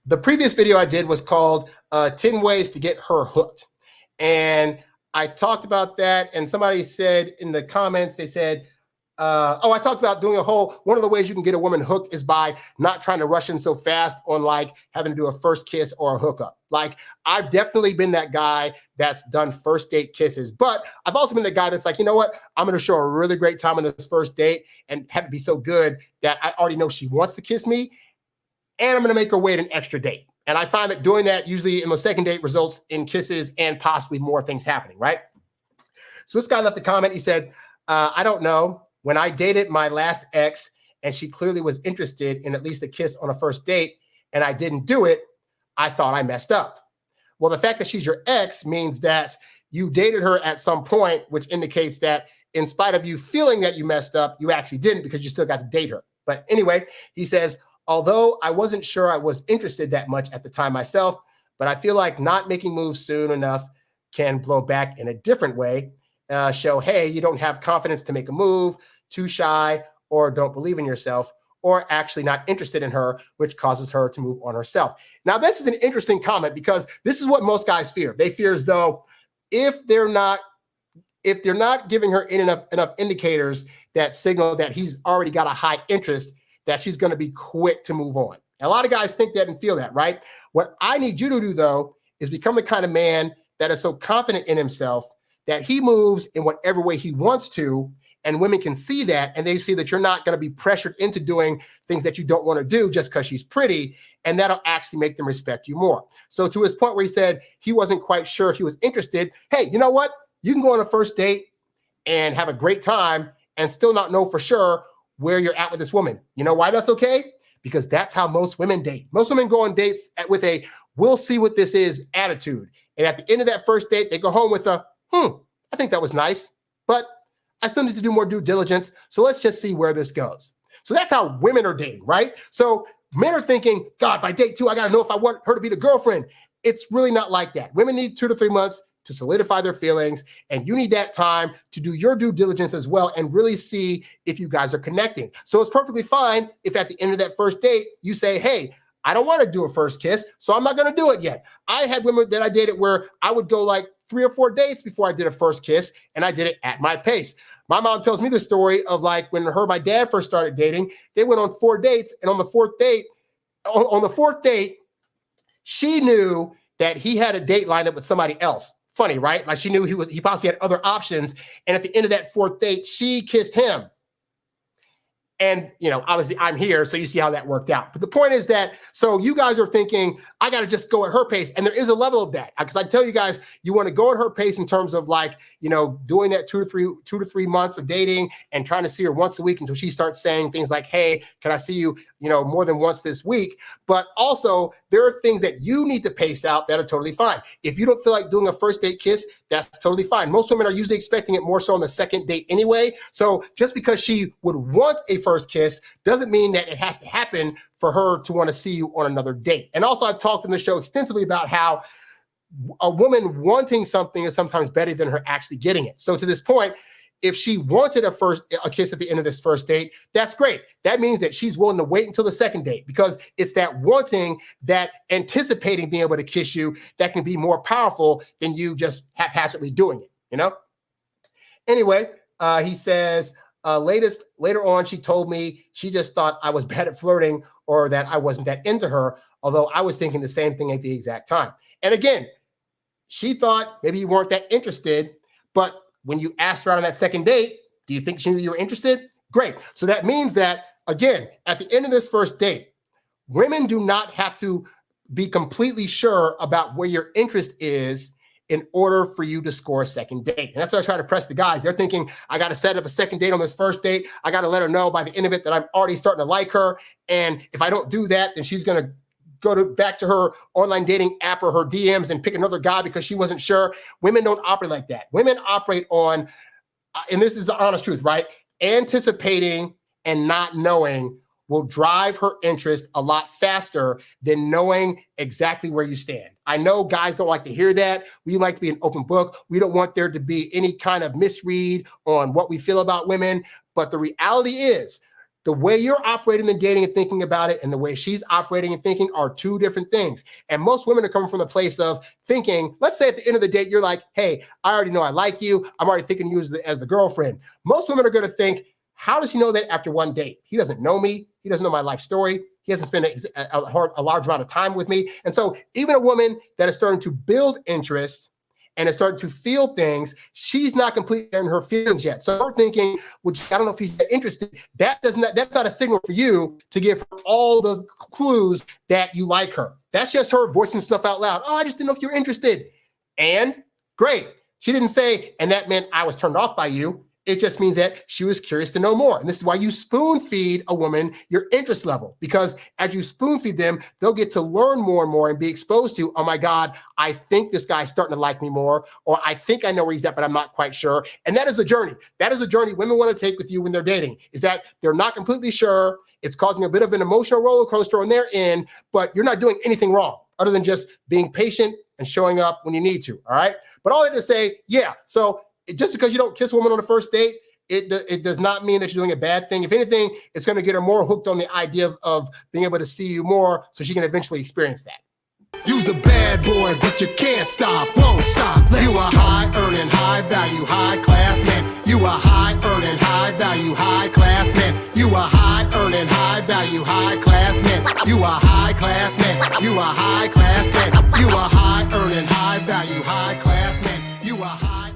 the previous video I did was called 10 Ways to Get Her Hooked. And I talked about that, and somebody said in the comments, they said, I talked about doing one of the ways you can get a woman hooked is by not trying to rush in so fast on like having to do a first kiss or a hookup. Like I've definitely been that guy that's done first date kisses, but I've also been the guy that's like, you know what? I'm going to show a really great time on this first date and have it be so good that I already know she wants to kiss me, and I'm going to make her wait an extra date. And I find that doing that usually in the second date results in kisses and possibly more things happening, right? So this guy left a comment. He said, I don't know. When I dated my last ex and she clearly was interested in at least a kiss on a first date and I didn't do it, I thought I messed up. Well, the fact that she's your ex means that you dated her at some point, which indicates that in spite of you feeling that you messed up, you actually didn't because you still got to date her. But anyway, he says, although I wasn't sure I was interested that much at the time myself, but I feel like not making moves soon enough can blow back in a different way. Show, hey, you don't have confidence to make a move, too shy, or don't believe in yourself, or actually not interested in her, which causes her to move on herself. Now, this is an interesting comment because this is what most guys fear. They fear as though if they're not giving her enough indicators that signal that he's already got a high interest, that she's going to be quick to move on. And a lot of guys think that and feel that, right? What I need you to do, though, is become the kind of man that is so confident in himself that he moves in whatever way he wants to, and women can see that, and they see that you're not going to be pressured into doing things that you don't want to do just because she's pretty, and that'll actually make them respect you more. So to his point where he said he wasn't quite sure if he was interested, hey, you know what? You can go on a first date and have a great time and still not know for sure where you're at with this woman. You know why that's okay? Because that's how most women date. Most women go on dates with a we'll see what this is attitude. And at the end of that first date, they go home with a, I think that was nice, but I still need to do more due diligence. So let's just see where this goes. So that's how women are dating, right? So men are thinking, God, by date 2, I got to know if I want her to be the girlfriend. It's really not like that. Women need 2 to 3 months to solidify their feelings, and you need that time to do your due diligence as well and really see if you guys are connecting. So it's perfectly fine if at the end of that first date, you say, hey, I don't want to do a first kiss, so I'm not going to do it yet. I had women that I dated where I would go like 3 or 4 dates before I did a first kiss, and I did it at my pace. My mom tells me the story of like when her and my dad first started dating, they went on 4 dates, and on the fourth date, she knew that he had a date lined up with somebody else. Funny, right? Like she knew he possibly had other options, and at the end of that 4th date, she kissed him. And, you know, obviously I'm here, so you see how that worked out. But the point is that, so you guys are thinking, I got to just go at her pace. And there is a level of that. Because I tell you guys, you want to go at her pace in terms of like, you know, doing that 2 to 3 months of dating and trying to see her once a week until she starts saying things like, hey, can I see you, you know, more than once this week? But also there are things that you need to pace out that are totally fine. If you don't feel like doing a first date kiss, that's totally fine. Most women are usually expecting it more so on the second date anyway. So just because she would want a first kiss doesn't mean that it has to happen for her to want to see you on another date. And also I've talked in the show extensively about how a woman wanting something is sometimes better than her actually getting it. So to this point, if she wanted a kiss at the end of this first date, that's great. That means that she's willing to wait until the second date because it's that wanting, that anticipating being able to kiss you that can be more powerful than you just haphazardly doing it, you know? Anyway, he says, later on, she told me she just thought I was bad at flirting or that I wasn't that into her, although I was thinking the same thing at the exact time. And again, she thought maybe you weren't that interested, but when you asked her out on that second date, do you think she knew you were interested? Great. So that means that, again, at the end of this first date, women do not have to be completely sure about where your interest is in order for you to score a second date. And that's what I try to press the guys. They're thinking, I got to set up a second date on this first date. I got to let her know by the end of it that I'm already starting to like her. And if I don't do that, then she's going to go back to her online dating app or her DMs and pick another guy because she wasn't sure. Women don't operate like that. Women operate on, and this is the honest truth, right? Anticipating and not knowing will drive her interest a lot faster than knowing exactly where you stand. I know guys don't like to hear that. We like to be an open book. We don't want there to be any kind of misread on what we feel about women. But the reality is, The way you're operating and dating and thinking about it and the way she's operating and thinking are two different things. And most women are coming from the place of thinking, let's say at the end of the date, you're like, hey, I already know I like you. I'm already thinking you as the girlfriend. Most women are going to think, how does he know that after one date? He doesn't know me. He doesn't know my life story. He hasn't spent a large amount of time with me. And so even a woman that is starting to build interest and is starting to feel things, she's not completely in her feelings yet. So we're thinking, which I don't know if he's that interested. That's not a signal for you to give her all the clues that you like her. That's just her voicing stuff out loud. Oh, I just didn't know if you're interested. And great. She didn't say, and that meant I was turned off by you. It just means that she was curious to know more. And this is why you spoon feed a woman your interest level, because as you spoon feed them, they'll get to learn more and more and be exposed to, oh my God, I think this guy's starting to like me more, or I think I know where he's at, but I'm not quite sure. And that is a journey. That is a journey women want to take with you when they're dating, is that they're not completely sure. It's causing a bit of an emotional roller coaster on their end, but you're not doing anything wrong other than just being patient and showing up when you need to. All right. But all I had to say, yeah. So just because you don't kiss a woman on the first date, it does not mean that you're doing a bad thing. If anything, it's going to get her more hooked on the idea of being able to see you more so she can eventually experience that. You's a bad boy, but you can't stop, won't stop. You a high-earning, high-value, high-class man. You a high-earning, high-value, high-class man. You a high-earning, high-value, high-class man. You a high-class man. You a high-class man. You a high-earning, high-value, high-class man. You a high